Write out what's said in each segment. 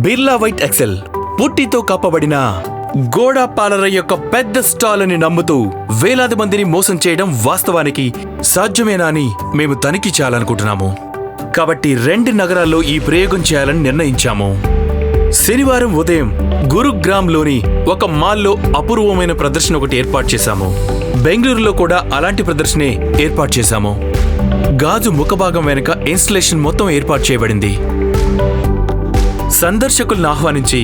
Birla white XL పుట్టితో కప్పబడిన గోడ పాలర యొక్క పెద్ద స్టాల్ అని నమ్ముతూ వేలాది మందిని మోసం చేయడం వాస్తవానికి సాధ్యమేనా అని మేము తనిఖీ చేయాలనుకుంటున్నాము. కాబట్టి 2 నగరాల్లో ఈ ప్రయోగం చేయాలని నిర్ణయించాము. శనివారం ఉదయం గురుగ్రామ్లోని ఒక మాల్లో అపూర్వమైన ప్రదర్శన ఒకటి ఏర్పాటు చేశాము. బెంగళూరులో కూడా అలాంటి ప్రదర్శనే ఏర్పాటు చేశాము. గాజు ముఖభాగం వెనుక ఇన్స్టలేషన్ మొత్తం ఏర్పాటు చేయబడింది. సందర్శకులను ఆహ్వానించి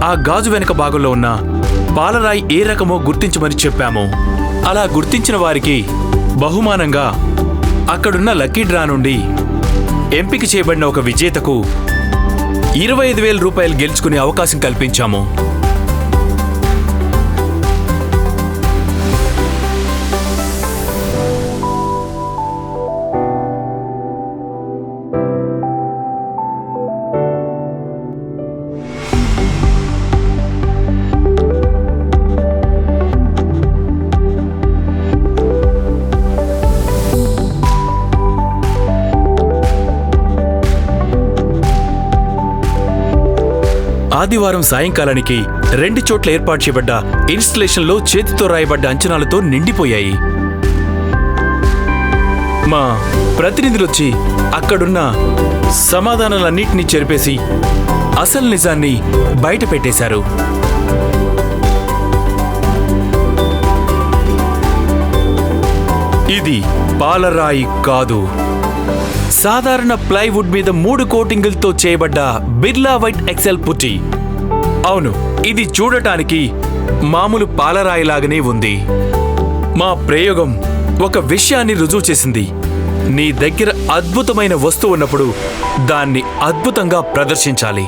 ఆ గాజు వెనుక భాగంలో ఉన్న పాలరాయి ఏ రకమో గుర్తించమని చెప్పాము. అలా గుర్తించిన వారికి బహుమానంగా అక్కడున్న లక్కీ డ్రా నుండి ఎంపిక చేయబడిన ఒక విజేతకు 25,000 రూపాయలు గెలుచుకునే అవకాశం కల్పించాము. ఆదివారం సాయంకాలానికి 2 చోట్ల ఏర్పాటు చేయబడ్డ ఇన్స్టలేషన్లో చేతితో రాయబడ్డ అంచనాలతో నిండిపోయాయి. మా ప్రతినిధులొచ్చి అక్కడున్న సమాధానాలన్నింటినీ చెరిపేసి అసలు నిజాన్ని బయట పెట్టేశారు. ఇది పాలరాయి కాదు, సాధారణ ప్లైవుడ్ మీద 3 కోటింగులతో చేయబడ్డ బిర్లా వైట్ ఎక్సెల్ పుట్టి. అవును, ఇది చూడటానికి మామూలు పాలరాయిలాగానే ఉంది. మా ప్రయోగం ఒక విషయాన్ని రుజువు చేసింది. నీ దగ్గర అద్భుతమైన వస్తువు ఉన్నప్పుడు దాన్ని అద్భుతంగా ప్రదర్శించాలి.